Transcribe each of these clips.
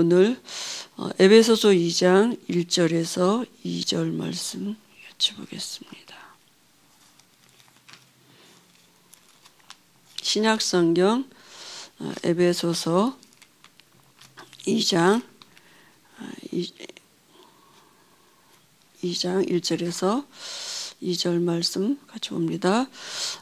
오늘 에베소서 2장 1절에서 2절 말씀 같이 보겠습니다. 신약성경 에베소서 2장 1절에서 2절 말씀 같이 봅니다.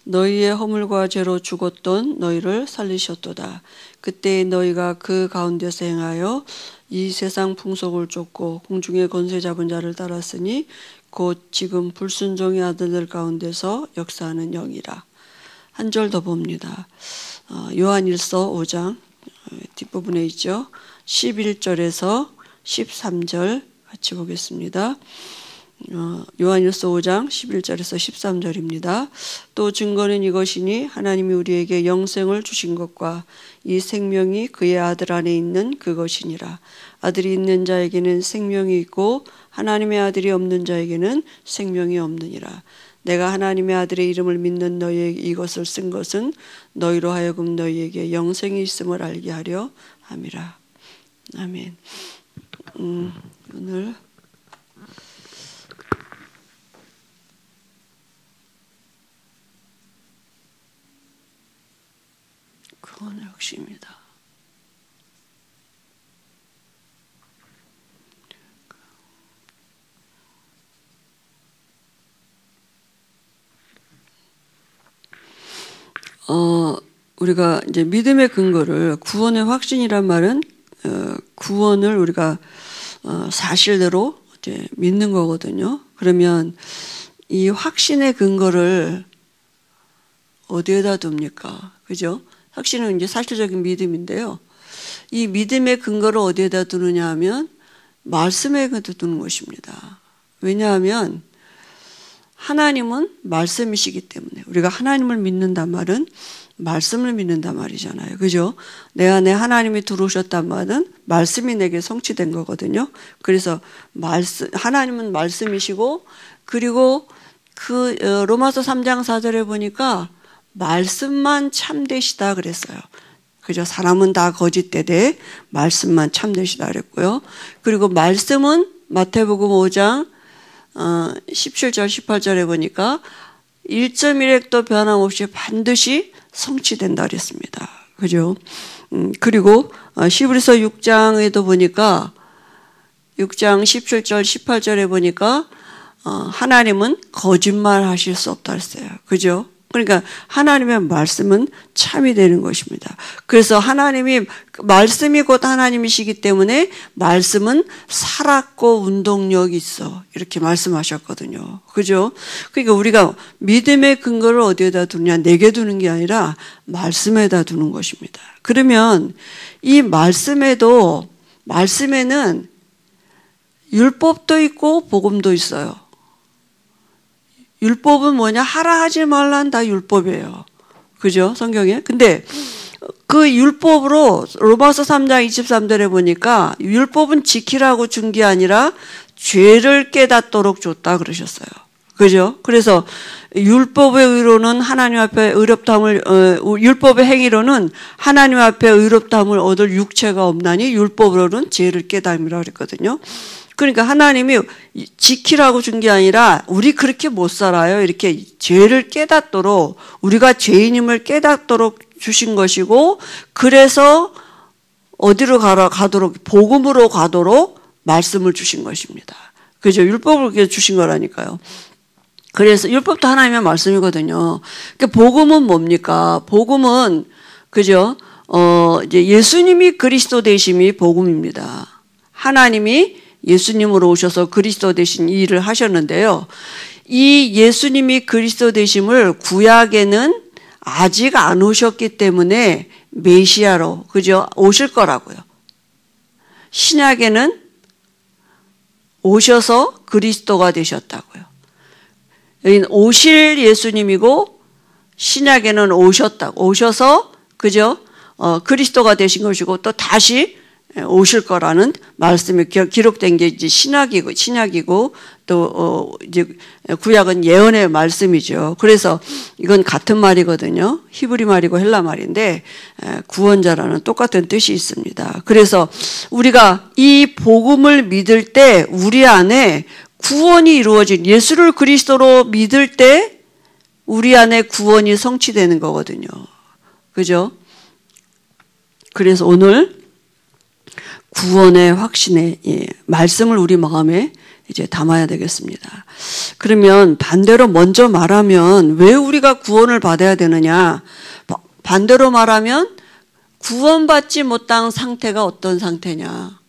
너희의 허물과 죄로 죽었던 너희를 살리셨도다. 그때 너희가 그 가운데서 행하여 이 세상 풍속을 쫓고 공중의 권세 잡은 자를 따랐으니 곧 지금 불순종의 아들들 가운데서 역사하는 영이라. 한 절 더 봅니다. 요한일서 5장 뒷부분에 있죠. 11절에서 13절 같이 보겠습니다. 요한일서 5장 11절에서 13절입니다. 또 증거는 이것이니 하나님이 우리에게 영생을 주신 것과 이 생명이 그의 아들 안에 있는 그것이니라. 아들이 있는 자에게는 생명이 있고 하나님의 아들이 없는 자에게는 생명이 없느니라. 내가 하나님의 아들의 이름을 믿는 너희에게 이것을 쓴 것은 너희로 하여금 너희에게 영생이 있음을 알게 하려 함이라. 아멘. 오늘 구원의 핵심이다. 우리가 이제 믿음의 근거를 구원의 확신이란 말은 구원을 우리가 사실대로 이제 믿는 거거든요. 그러면 이 확신의 근거를 어디에다 둡니까? 그죠? 확신은 이제 사실적인 믿음인데요. 이 믿음의 근거를 어디에다 두느냐 하면 말씀에 두는 것입니다. 왜냐하면 하나님은 말씀이시기 때문에 우리가 하나님을 믿는단 말은 말씀을 믿는단 말이잖아요. 그죠? 내 안에 하나님이 들어오셨단 말은 말씀이 내게 성취된 거거든요. 그래서 하나님은 말씀이시고 그리고 그 로마서 3장 4절에 보니까 말씀만 참되시다 그랬어요. 그죠? 사람은 다 거짓되되 말씀만 참되시다 그랬고요. 그리고 말씀은 마태복음 5장 17절 18절에 보니까 1.1획도 변함없이 반드시 성취된다 그랬습니다. 그죠? 그리고 히브리서 6장에도 보니까 6장 17절 18절에 보니까 하나님은 거짓말 하실 수 없다 그랬어요. 그죠? 그러니까 하나님의 말씀은 참이 되는 것입니다. 그래서 하나님이 말씀이 곧 하나님이시기 때문에 말씀은 살았고 운동력이 있어 이렇게 말씀하셨거든요. 그죠? 그러니까 우리가 믿음의 근거를 어디에다 두느냐 내게 두는 게 아니라 말씀에다 두는 것입니다. 그러면 이 말씀에는 율법도 있고 복음도 있어요. 율법은 뭐냐? 하라 하지 말라는 다 율법이에요. 그죠? 성경에. 근데 그 율법으로 로마서 3장 23절에 보니까 율법은 지키라고 준 게 아니라 죄를 깨닫도록 줬다 그러셨어요. 그죠? 그래서 율법의 의로는 하나님 앞에 율법의 행위로는 하나님 앞에 의롭다함을 얻을 육체가 없나니 율법으로는 죄를 깨달음이라 그랬거든요. 그러니까 하나님이 지키라고 준 게 아니라 우리 그렇게 못 살아요. 이렇게 죄를 깨닫도록 우리가 죄인임을 깨닫도록 주신 것이고 그래서 어디로 가도록 복음으로 가도록 말씀을 주신 것입니다. 그죠? 율법을 그렇게 주신 거라니까요. 그래서 율법도 하나님의 말씀이거든요. 그러니까 복음은 뭡니까? 복음은 그죠? 이제 예수님이 그리스도 되심이 복음입니다. 하나님이 예수님으로 오셔서 그리스도 되신 이 일을 하셨는데요. 이 예수님이 그리스도 되심을 구약에는 아직 안 오셨기 때문에 메시아로 그죠? 오실 거라고요. 신약에는 오셔서 그리스도가 되셨다고요. 여기는 오실 예수님이고 신약에는 오셔서 그죠? 그리스도가 되신 것이고 또 다시 오실 거라는 말씀이 기록된 게 이제 신약이고 또 이제 구약은 예언의 말씀이죠. 그래서 이건 같은 말이거든요. 히브리 말이고 헬라 말인데 구원자라는 똑같은 뜻이 있습니다. 그래서 우리가 이 복음을 믿을 때 우리 안에 구원이 이루어진, 예수를 그리스도로 믿을 때 우리 안에 구원이 성취되는 거거든요. 그죠? 그래서 오늘 구원의 확신의 말씀을 우리 마음에 이제 담아야 되겠습니다. 그러면 반대로 먼저 말하면 왜 우리가 구원을 받아야 되느냐? 반대로 말하면 구원받지 못한 상태가 어떤 상태냐?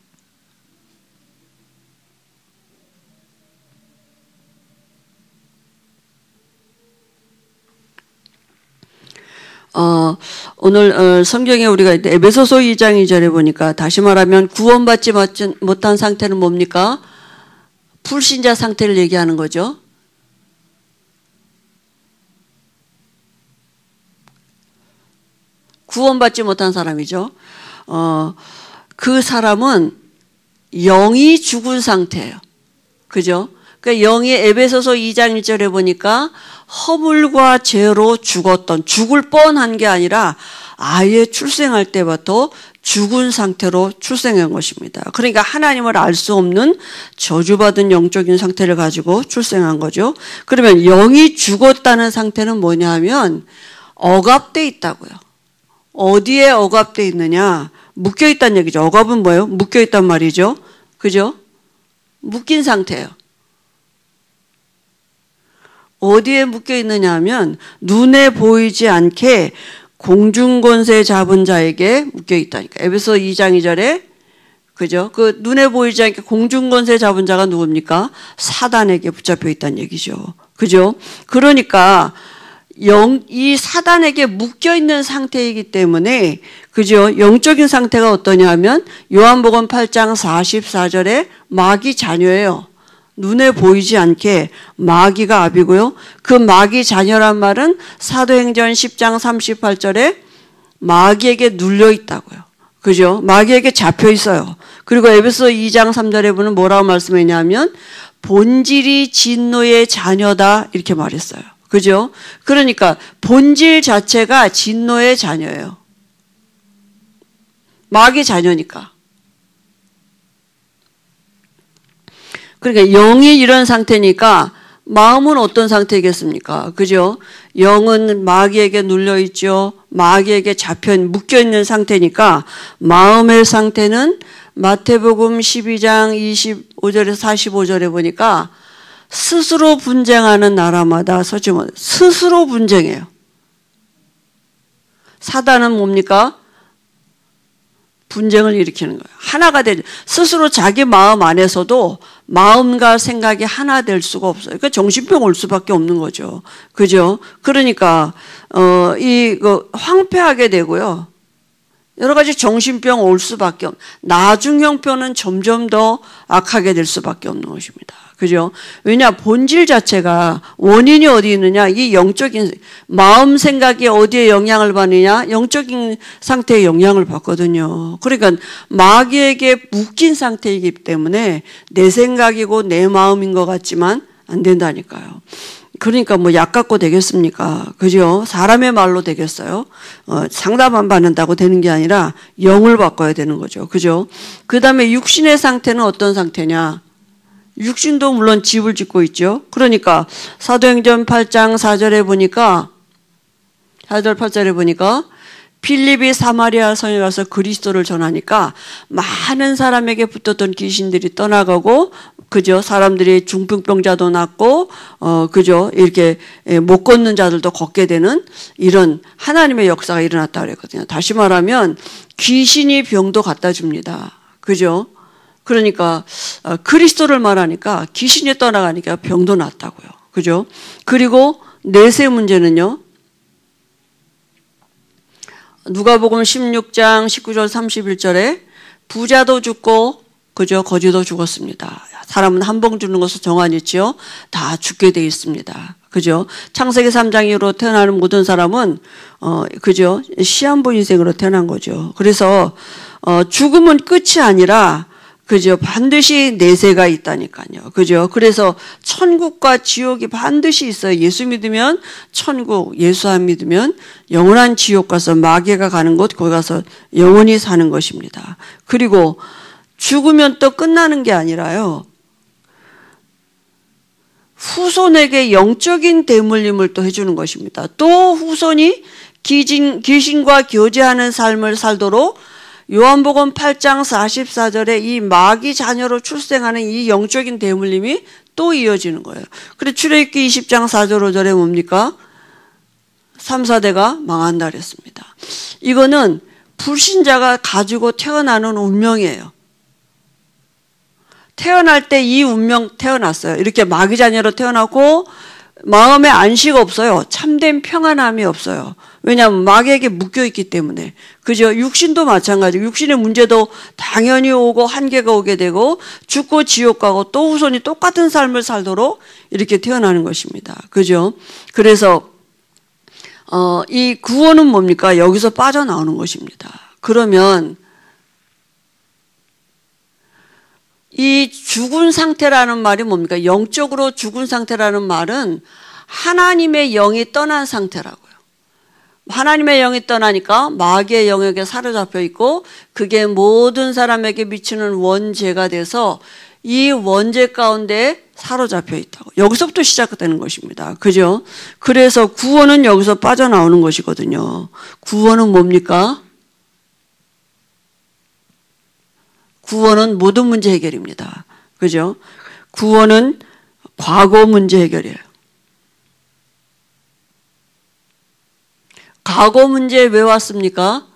오늘 성경에 우리가 에베소서 2장 2절에 보니까 다시 말하면 구원받지 못한 상태는 뭡니까? 불신자 상태를 얘기하는 거죠. 구원받지 못한 사람이죠. 그 사람은 영이 죽은 상태예요. 그죠? 그러니까 영이 에베소서 2장 1절에 보니까 허물과 죄로 죽었던, 죽을 뻔한 게 아니라 아예 출생할 때부터 죽은 상태로 출생한 것입니다. 그러니까 하나님을 알 수 없는 저주받은 영적인 상태를 가지고 출생한 거죠. 그러면 영이 죽었다는 상태는 뭐냐 하면 억압돼 있다고요. 어디에 억압돼 있느냐? 묶여 있다는 얘기죠. 억압은 뭐예요? 묶여 있단 말이죠. 그죠? 묶인 상태예요. 어디에 묶여 있느냐 하면 눈에 보이지 않게 공중권세 잡은 자에게 묶여 있다니까. 에베소 2장 2절에 그죠? 그 눈에 보이지 않게 공중권세 잡은 자가 누굽니까? 사단에게 붙잡혀 있다는 얘기죠. 그죠? 그러니까 이 사단에게 묶여 있는 상태이기 때문에 그죠? 영적인 상태가 어떠냐 하면 요한복음 8장 44절에 마귀 자녀예요. 눈에 보이지 않게 마귀가 압이고요. 그 마귀 자녀란 말은 사도행전 10장 38절에 마귀에게 눌려 있다고요. 그죠? 마귀에게 잡혀 있어요. 그리고 에베소 2장 3절에 보면 뭐라고 말씀했냐면 본질이 진노의 자녀다 이렇게 말했어요. 그죠? 그러니까 본질 자체가 진노의 자녀예요. 마귀 자녀니까. 그러니까 영이 이런 상태니까 마음은 어떤 상태겠습니까? 그죠? 영은 마귀에게 눌려있죠. 마귀에게 묶여있는 상태니까 마음의 상태는 마태복음 12장 25절에서 45절에 보니까 스스로 분쟁하는 나라마다 서지면 스스로 분쟁해요. 사단은 뭡니까? 분쟁을 일으키는 거예요. 하나가 되죠. 스스로 자기 마음 안에서도 마음과 생각이 하나 될 수가 없어요. 그러니까 정신병 올 수밖에 없는 거죠. 그죠? 그러니까 황폐하게 되고요. 여러 가지 정신병 올 수밖에 나중형편은 점점 더 악하게 될 수밖에 없는 것입니다. 그죠? 왜냐? 본질 자체가 원인이 어디 있느냐? 이 영적인 마음 생각이 어디에 영향을 받느냐? 영적인 상태에 영향을 받거든요. 그러니까 마귀에게 묶인 상태이기 때문에 내 생각이고 내 마음인 것 같지만 안 된다니까요. 그러니까 뭐 약 갖고 되겠습니까? 그죠? 사람의 말로 되겠어요? 상담만 받는다고 되는 게 아니라 영을 바꿔야 되는 거죠. 그죠? 그 다음에 육신의 상태는 어떤 상태냐? 육신도 물론 집을 짓고 있죠. 그러니까 사도행전 8장 4절에 보니까 4절 8절에 보니까 필립이 사마리아 성에 가서 그리스도를 전하니까 많은 사람에게 붙었던 귀신들이 떠나가고 그죠? 사람들이 중풍병자도 낫고 그죠? 이렇게 못 걷는 자들도 걷게 되는 이런 하나님의 역사가 일어났다 그랬거든요. 다시 말하면 귀신이 병도 갖다 줍니다. 그죠? 그러니까 그리스도를 말하니까 귀신이 떠나가니까 병도 낫다고요. 그죠? 그리고 넷의 문제는요. 누가복음 16장 19절 31절에 부자도 죽고 그죠? 거지도 죽었습니다. 사람은 한 번 죽는 것을 정한이지요. 다 죽게 돼 있습니다. 그죠? 창세기 3장 이후로 태어나는 모든 사람은 그죠? 시한부 인생으로 태어난 거죠. 그래서 죽음은 끝이 아니라 그죠? 반드시 내세가 있다니까요. 그죠? 그래서 천국과 지옥이 반드시 있어요. 예수 믿으면 천국, 예수 안 믿으면 영원한 지옥 가서 마귀가 가는 곳, 거기 가서 영원히 사는 것입니다. 그리고 죽으면 또 끝나는 게 아니라요. 후손에게 영적인 대물림을 또 해주는 것입니다. 또 후손이 귀신과 교제하는 삶을 살도록 요한복음 8장 44절에 이 마귀 자녀로 출생하는 이 영적인 대물림이 또 이어지는 거예요. 그래서 출애굽기 20장 4절 5절에 뭡니까? 3, 4대가 망한다 그랬습니다. 이거는 불신자가 가지고 태어나는 운명이에요. 태어날 때 이 운명 태어났어요. 이렇게 마귀 자녀로 태어나고 마음에 안식 없어요. 참된 평안함이 없어요. 왜냐하면 마귀에게 묶여있기 때문에. 그죠? 육신도 마찬가지고 육신의 문제도 당연히 오고 한계가 오게 되고 죽고 지옥 가고 또 후손이 똑같은 삶을 살도록 이렇게 태어나는 것입니다. 그죠? 그래서 이 구원은 뭡니까? 여기서 빠져나오는 것입니다. 그러면 이 죽은 상태라는 말이 뭡니까? 영적으로 죽은 상태라는 말은 하나님의 영이 떠난 상태라고요. 하나님의 영이 떠나니까 마귀의 영역에 사로잡혀 있고 그게 모든 사람에게 미치는 원죄가 돼서 이 원죄 가운데 사로잡혀 있다고. 여기서부터 시작되는 것입니다. 그죠? 그래서 구원은 여기서 빠져나오는 것이거든요. 구원은 뭡니까? 구원은 모든 문제 해결입니다. 그죠? 구원은 과거 문제 해결이에요. 과거 문제 왜 왔습니까?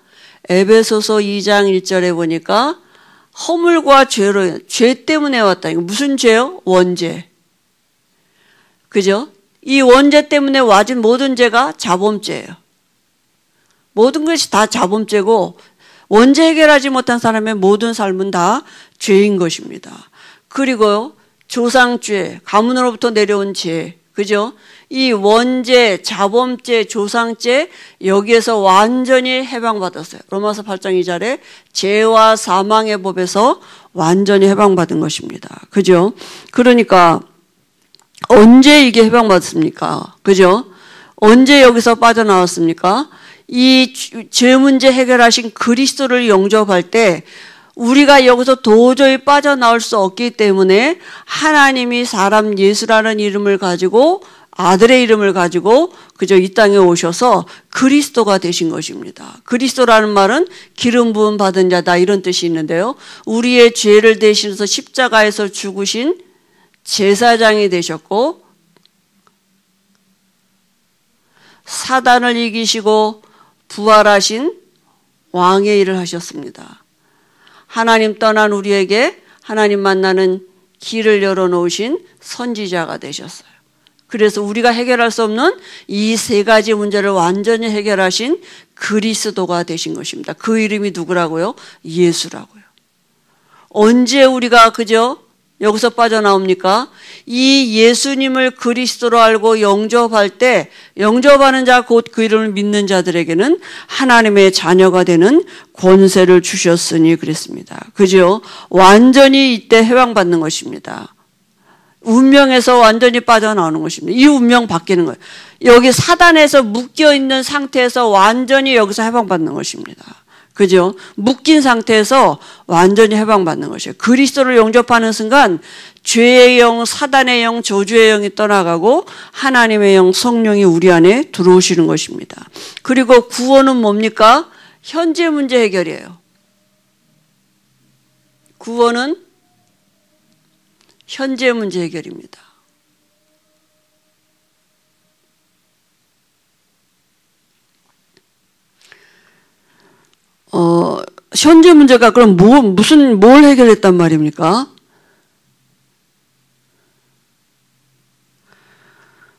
에베소서 2장 1절에 보니까 허물과 죄 때문에 왔다. 이거 무슨 죄요? 원죄. 그죠? 이 원죄 때문에 와진 모든 죄가 자범죄예요. 모든 것이 다 자범죄고 원죄 해결하지 못한 사람의 모든 삶은 다 죄인 것입니다. 그리고 조상죄, 가문으로부터 내려온 죄, 그죠? 이 원죄, 자범죄, 조상죄 여기에서 완전히 해방받았어요. 로마서 8장 2절에 죄와 사망의 법에서 완전히 해방받은 것입니다. 그죠? 그러니까 언제 이게 해방받습니까? 그죠? 언제 여기서 빠져나왔습니까? 이 죄 문제 해결하신 그리스도를 영접할 때 우리가 여기서 도저히 빠져나올 수 없기 때문에 하나님이 사람 예수라는 이름을 가지고 아들의 이름을 가지고 그저 이 땅에 오셔서 그리스도가 되신 것입니다. 그리스도라는 말은 기름 부음 받은 자다 이런 뜻이 있는데요. 우리의 죄를 대신해서 십자가에서 죽으신 제사장이 되셨고 사단을 이기시고 부활하신 왕의 일을 하셨습니다. 하나님 떠난 우리에게 하나님 만나는 길을 열어놓으신 선지자가 되셨어요. 그래서 우리가 해결할 수 없는 이 세 가지 문제를 완전히 해결하신 그리스도가 되신 것입니다. 그 이름이 누구라고요? 예수라고요. 언제 우리가 그저 여기서 빠져나옵니까? 이 예수님을 그리스도로 알고 영접할 때 영접하는 자 곧 그 이름을 믿는 자들에게는 하나님의 자녀가 되는 권세를 주셨으니 그랬습니다. 그죠? 완전히 이때 해방받는 것입니다. 운명에서 완전히 빠져나오는 것입니다. 이 운명 바뀌는 거예요. 여기 사단에서 묶여있는 상태에서 완전히 여기서 해방받는 것입니다. 그죠? 묶인 상태에서 완전히 해방받는 것이에요. 그리스도를 영접하는 순간 죄의 영, 사단의 영, 저주의 영이 떠나가고 하나님의 영, 성령이 우리 안에 들어오시는 것입니다. 그리고 구원은 뭡니까? 현재 문제 해결이에요. 구원은 현재 문제 해결입니다. 현재 문제가 그럼 뭘 해결했단 말입니까?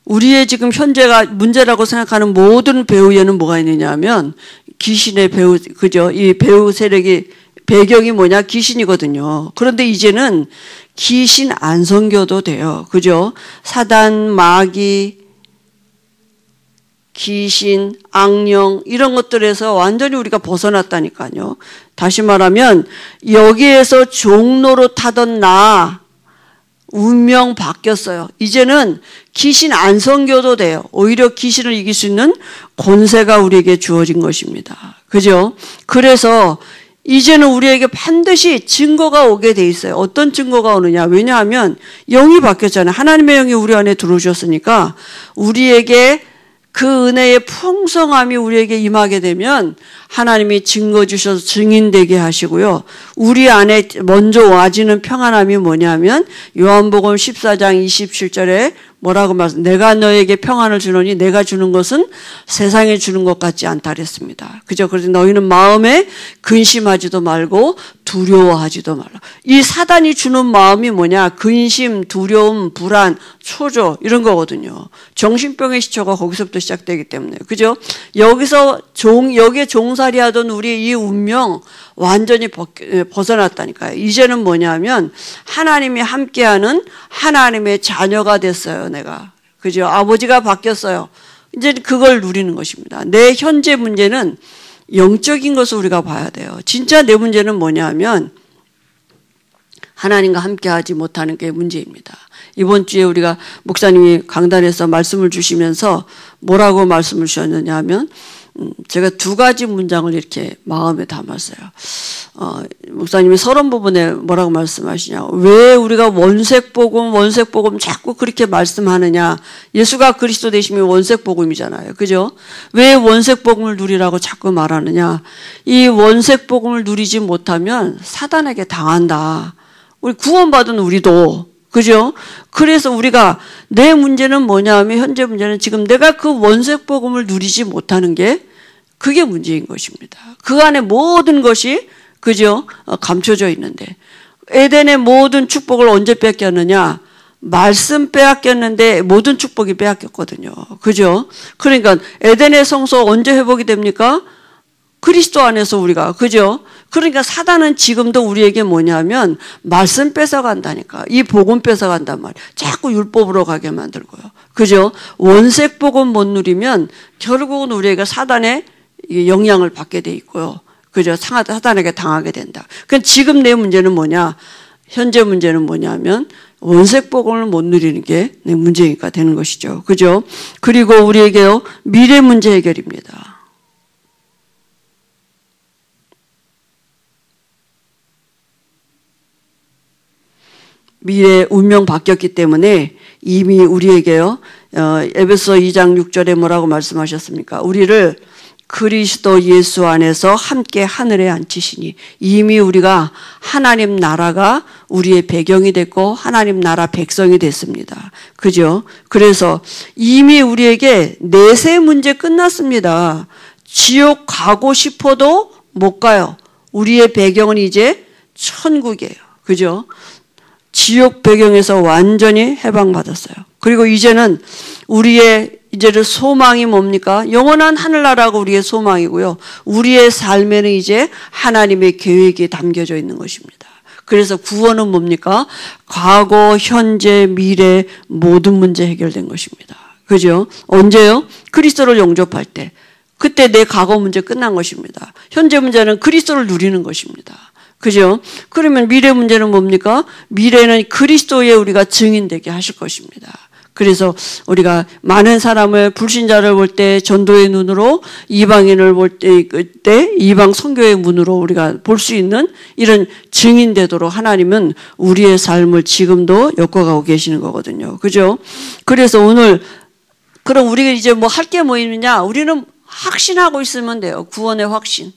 우리의 지금 현재가 문제라고 생각하는 모든 배후에는 뭐가 있느냐 하면 귀신의 배후, 그죠? 이 배후 세력이 배경이 뭐냐? 귀신이거든요. 그런데 이제는 귀신 안 섬겨도 돼요. 그죠? 사단, 마귀, 귀신, 악령 이런 것들에서 완전히 우리가 벗어났다니까요. 다시 말하면 여기에서 종로로 타던 나 운명 바뀌었어요. 이제는 귀신 안 섬겨도 돼요. 오히려 귀신을 이길 수 있는 권세가 우리에게 주어진 것입니다. 그죠? 그래서 이제는 우리에게 반드시 증거가 오게 돼 있어요. 어떤 증거가 오느냐? 왜냐하면 영이 바뀌었잖아요. 하나님의 영이 우리 안에 들어오셨으니까 우리에게 그 은혜의 풍성함이 우리에게 임하게 되면 하나님이 증거 주셔서 증인되게 하시고요. 우리 안에 먼저 와지는 평안함이 뭐냐면 요한복음 14장 27절에 뭐라고 내가 너에게 평안을 주노니 내가 주는 것은 세상에 주는 것 같지 않다 그랬습니다. 그죠? 그래서 너희는 마음에 근심하지도 말고 두려워하지도 말라. 이 사단이 주는 마음이 뭐냐? 근심, 두려움, 불안, 초조 이런 거거든요. 정신병의 시초가 거기서부터 시작되기 때문에. 그죠? 여기에 종살이하던 우리 이 운명 완전히 벗어났다니까요. 이제는 뭐냐면 하나님이 함께하는 하나님의 자녀가 됐어요, 내가. 그죠? 아버지가 바뀌었어요. 이제 그걸 누리는 것입니다. 내 현재 문제는 영적인 것을 우리가 봐야 돼요. 진짜 내 문제는 뭐냐면 하나님과 함께하지 못하는 게 문제입니다. 이번 주에 우리가 목사님이 강단에서 말씀을 주시면서 뭐라고 말씀을 주셨느냐 하면 제가 두 가지 문장을 이렇게 마음에 담았어요. 목사님이 서론 부분에 뭐라고 말씀하시냐. 왜 우리가 원색복음 자꾸 그렇게 말씀하느냐. 예수가 그리스도 되시면 원색복음이잖아요. 그죠? 왜 원색복음을 누리라고 자꾸 말하느냐. 이 원색복음을 누리지 못하면 사단에게 당한다. 우리 구원받은 우리도 그죠? 그래서 우리가 내 문제는 뭐냐 하면 현재 문제는 지금 내가 그 원색 복음을 누리지 못하는 게 그게 문제인 것입니다. 그 안에 모든 것이 그죠? 감춰져 있는데 에덴의 모든 축복을 언제 뺏겼느냐? 말씀 빼앗겼는데 모든 축복이 빼앗겼거든요. 그죠? 그러니까 에덴의 성소 언제 회복이 됩니까? 그리스도 안에서 우리가 그죠? 그러니까 사단은 지금도 우리에게 뭐냐면 말씀 뺏어간다니까. 이 복음 뺏어간단 말이에요. 자꾸 율법으로 가게 만들고요. 그죠? 원색 복음 못 누리면 결국은 우리가 사단의 영향을 받게 돼 있고요. 그죠? 사단에게 당하게 된다. 그러니까 지금 내 문제는 뭐냐? 현재 문제는 뭐냐면 원색 복음을 못 누리는 게 내 문제가 되는 것이죠. 그죠? 그리고 우리에게요 미래 문제 해결입니다. 미래 운명 바뀌었기 때문에 이미 우리에게요 에베소 2장 6절에 뭐라고 말씀하셨습니까? 우리를 그리스도 예수 안에서 함께 하늘에 앉히시니 이미 우리가 하나님 나라가 우리의 배경이 됐고 하나님 나라 백성이 됐습니다. 그죠? 그래서 이미 우리에게 내세 문제 끝났습니다. 지옥 가고 싶어도 못 가요. 우리의 배경은 이제 천국이에요. 그죠? 지옥 배경에서 완전히 해방받았어요. 그리고 이제는 우리의 이제는 소망이 뭡니까? 영원한 하늘나라가 우리의 소망이고요. 우리의 삶에는 이제 하나님의 계획이 담겨져 있는 것입니다. 그래서 구원은 뭡니까? 과거, 현재, 미래 모든 문제 해결된 것입니다. 그죠? 언제요? 그리스도를 영접할 때. 그때 내 과거 문제 끝난 것입니다. 현재 문제는 그리스도를 누리는 것입니다. 그죠? 그러면 미래 문제는 뭡니까? 미래는 그리스도의 우리가 증인되게 하실 것입니다. 그래서 우리가 많은 사람을 불신자를 볼 때 전도의 눈으로 이방인을 볼 때 이방 선교의 문으로 우리가 볼 수 있는 이런 증인되도록 하나님은 우리의 삶을 지금도 엮어가고 계시는 거거든요. 그죠? 그래서 오늘 그럼 우리가 이제 뭐 할 게 뭐 있느냐? 우리는 확신하고 있으면 돼요. 구원의 확신.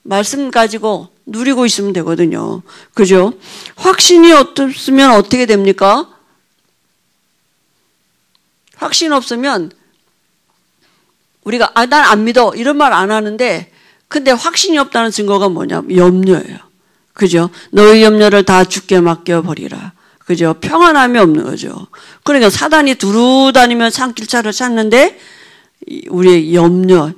말씀 가지고 누리고 있으면 되거든요. 그죠? 확신이 없으면 어떻게 됩니까? 확신 없으면 우리가 난 안 믿어 이런 말 안 하는데 근데 확신이 없다는 증거가 뭐냐면 염려예요. 그죠? 너의 염려를 다 주께 맡겨버리라. 그죠? 평안함이 없는 거죠. 그러니까 사단이 두루다니며 산길차를 찾는데 우리의 염려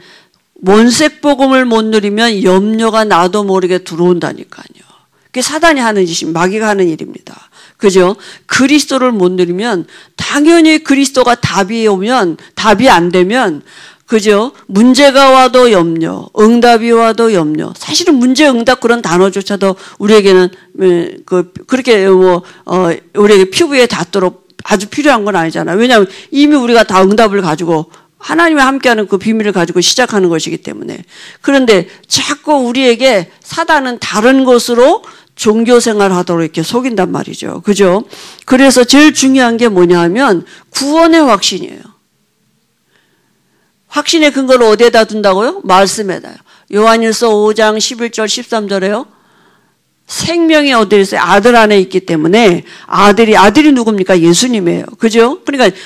원색 복음을 못 누리면 염려가 나도 모르게 들어온다니까요. 그게 사단이 하는 짓이 마귀가 하는 일입니다. 그죠? 그리스도를 못 누리면 당연히 그리스도가 답이 오면 답이 안 되면 그죠? 문제가 와도 염려, 응답이 와도 염려. 사실은 문제, 응답 그런 단어조차도 우리에게는 그렇게 우리에게 피부에 닿도록 아주 필요한 건 아니잖아요. 왜냐하면 이미 우리가 다 응답을 가지고 하나님과 함께하는 그 비밀을 가지고 시작하는 것이기 때문에. 그런데 자꾸 우리에게 사단은 다른 것으로 종교생활 하도록 이렇게 속인단 말이죠. 그죠? 그래서 제일 중요한 게 뭐냐 하면 구원의 확신이에요. 확신의 근거를 어디에다 둔다고요? 말씀에다요. 요한일서 5장 11절 13절에요. 생명이 어디에 있어요? 아들 안에 있기 때문에 아들이 누굽니까? 예수님이에요. 그죠? 그러니까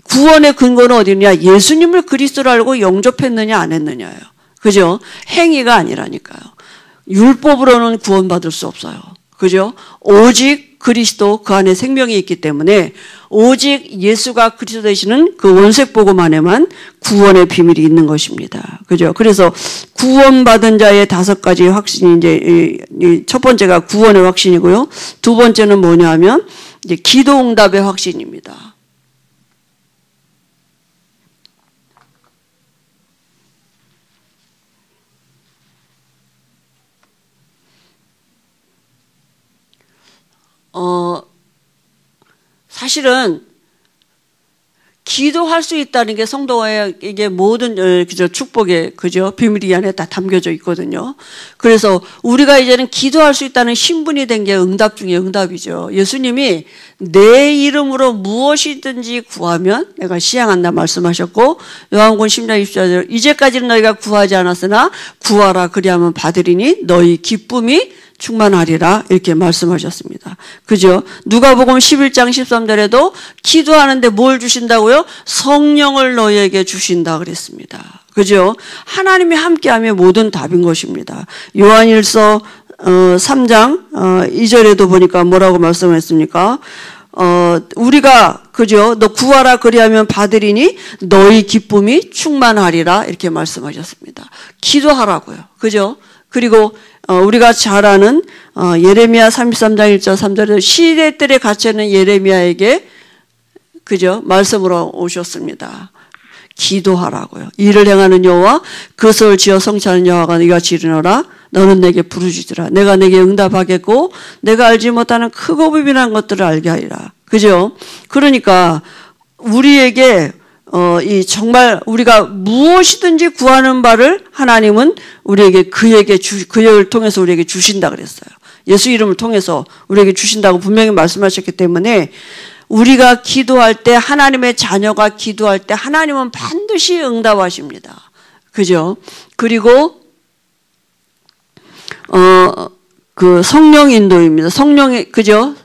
구원의 근거는 어디냐? 예수님을 그리스도로 알고 영접했느냐 안 했느냐예요. 그죠? 행위가 아니라니까요. 율법으로는 구원받을 수 없어요. 그죠? 오직 그리스도 그 안에 생명이 있기 때문에 오직 예수가 그리스도 되시는 그 원색 복음 안에만 구원의 비밀이 있는 것입니다. 그죠? 그래서 구원받은 자의 5가지 확신이 이제 첫 번째가 구원의 확신이고요. 두 번째는 뭐냐 하면 이제 기도 응답의 확신입니다. 사실은 기도할 수 있다는 게 성도에게 모든 축복의 그죠 비밀이 안에 다 담겨져 있거든요. 그래서 우리가 이제는 기도할 수 있다는 신분이 된 게 응답 중에 응답이죠. 예수님이 내 이름으로 무엇이든지 구하면 내가 시행한다 말씀하셨고, 요한복음 10장 24절 이제까지는 너희가 구하지 않았으나 구하라 그리하면 받으리니 너희 기쁨이 충만하리라 이렇게 말씀하셨습니다. 그죠? 누가복음 11장 13절에도 기도하는데 뭘 주신다고요? 성령을 너희에게 주신다 그랬습니다. 그죠? 하나님이 함께하면 모든 답인 것입니다. 요한일서 3장 2절에도 보니까 뭐라고 말씀했습니까? 우리가 그죠? 너 구하라 그리하면 받으리니 너희 기쁨이 충만하리라 이렇게 말씀하셨습니다. 기도하라고요. 그죠? 그리고 우리가 잘 아는 예레미야 33장 1절 3절에서 시대들에 갇혀있는 예레미야에게 그죠? 말씀으로 오셨습니다. 기도하라고요. 일을 행하는 여호와 그것을 지어 성취하는 여호와가 이같이 이르노라. 너는 내게 부르짖으라. 내가 내게 응답하겠고 내가 알지 못하는 크고 비밀한 것들을 알게 하리라. 그죠? 그러니까 우리에게 정말 우리가 무엇이든지 구하는 바를 하나님은 우리에게 그를 통해서 우리에게 주신다 그랬어요. 예수 이름을 통해서 우리에게 주신다고 분명히 말씀하셨기 때문에 우리가 기도할 때 하나님의 자녀가 기도할 때 하나님은 반드시 응답하십니다. 그죠? 그리고 그 성령 인도입니다. 성령의 그죠?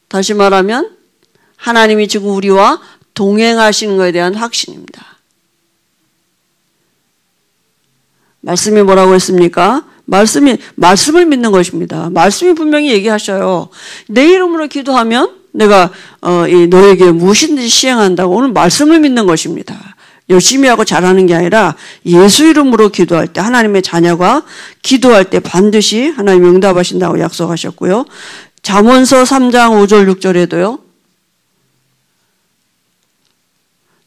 다시 말하면 하나님이 지금 우리와 동행하시는 것에 대한 확신입니다. 말씀이 뭐라고 했습니까? 말씀을 믿는 것입니다. 말씀이 분명히 얘기하셔요. 내 이름으로 기도하면 내가 너에게 무엇이든지 시행한다고. 오늘 말씀을 믿는 것입니다. 열심히 하고 잘하는 게 아니라 예수 이름으로 기도할 때 하나님의 자녀가 기도할 때 반드시 하나님이 응답하신다고 약속하셨고요. 잠언서 3장 5절 6절에도요.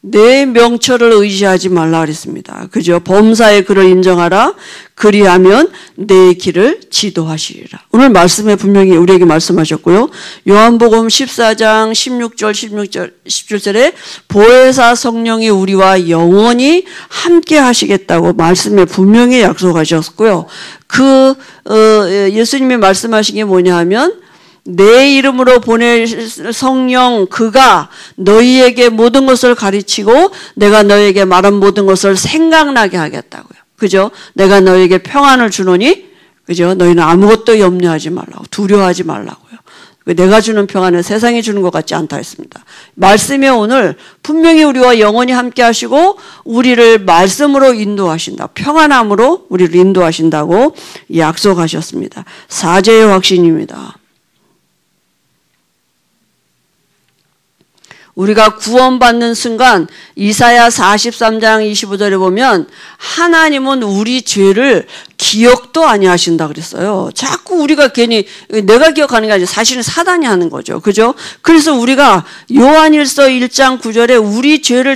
내 명철을 의지하지 말라 그랬습니다. 그죠? 범사의 그를 인정하라. 그리하면 내 길을 지도하시리라. 오늘 말씀에 분명히 우리에게 말씀하셨고요. 요한복음 14장 16절 17절에 보혜사 성령이 우리와 영원히 함께 하시겠다고 말씀에 분명히 약속하셨고요. 예수님이 말씀하신 게 뭐냐 하면 내 이름으로 보낼 성령 그가 너희에게 모든 것을 가르치고 내가 너희에게 말한 모든 것을 생각나게 하겠다고요. 그죠? 내가 너희에게 평안을 주노니 그죠? 너희는 아무것도 염려하지 말라고 두려워하지 말라고요. 내가 주는 평안은 세상이 주는 것 같지 않다 했습니다. 말씀에 오늘 분명히 우리와 영원히 함께 하시고 우리를 말씀으로 인도하신다. 평안함으로 우리를 인도하신다고 약속하셨습니다. 사제의 확신입니다. 우리가 구원받는 순간 이사야 43장 25절에 보면 하나님은 우리 죄를 기억도 아니하신다 그랬어요. 자꾸 우리가 괜히 내가 기억하는 게 아니라 사실은 사단이 하는 거죠. 그죠? 그래서 우리가 요한일서 1장 9절에 우리 죄를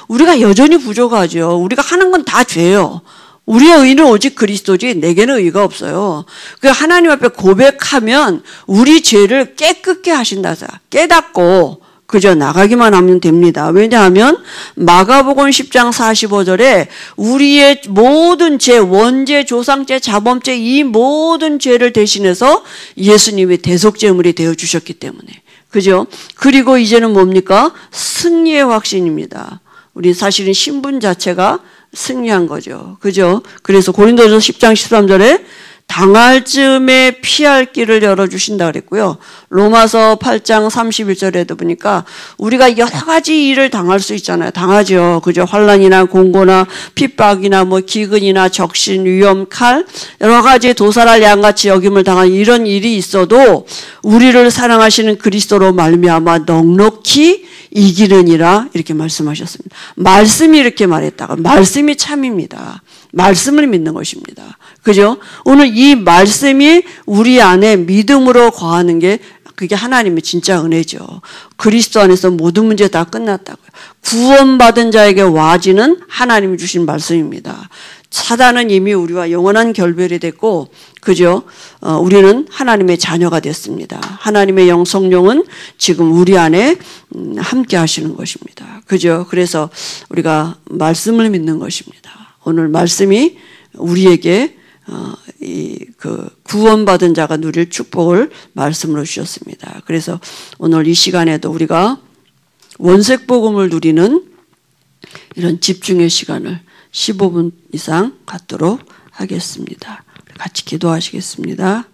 우리가 여전히 부족하죠. 우리가 하는 건 다 죄예요. 우리의 의는 오직 그리스도지 내게는 의가 없어요. 그 하나님 앞에 고백하면 우리 죄를 깨끗게 하신다. 깨닫고 그저 나가기만 하면 됩니다. 왜냐하면 마가복음 10장 45절에 우리의 모든 죄, 원죄, 조상죄, 자범죄 이 모든 죄를 대신해서 예수님이 대속제물이 되어 주셨기 때문에. 그죠? 그리고 이제는 뭡니까? 승리의 확신입니다. 우리 사실은 신분 자체가 승리한 거죠. 그죠? 그래서 고린도전서 10장 13절에 당할 즈음에 피할 길을 열어주신다 그랬고요. 로마서 8장 31절에도 보니까 우리가 여러 가지 일을 당할 수 있잖아요. 당하죠. 그죠? 환난이나 공고나 핍박이나 뭐 기근이나 적신, 위험, 칼 여러 가지 도살할 양같이 여김을 당한 이런 일이 있어도 우리를 사랑하시는 그리스도로 말미암아 넉넉히 이기느니라 이렇게 말씀하셨습니다. 말씀이 이렇게 말했다가 말씀이 참입니다. 말씀을 믿는 것입니다. 그죠? 오늘 이 말씀이 우리 안에 믿음으로 거하는 게 그게 하나님의 진짜 은혜죠. 그리스도 안에서 모든 문제 다 끝났다고요. 구원받은 자에게 와지는 하나님이 주신 말씀입니다. 사단은 이미 우리와 영원한 결별이 됐고, 그죠? 우리는 하나님의 자녀가 됐습니다. 하나님의 성령은 지금 우리 안에 함께 하시는 것입니다. 그죠? 그래서 우리가 말씀을 믿는 것입니다. 오늘 말씀이 우리에게 구원받은 자가 누릴 축복을 말씀으로 주셨습니다. 그래서 오늘 이 시간에도 우리가 원색복음을 누리는 이런 집중의 시간을 15분 이상 갖도록 하겠습니다. 같이 기도하시겠습니다.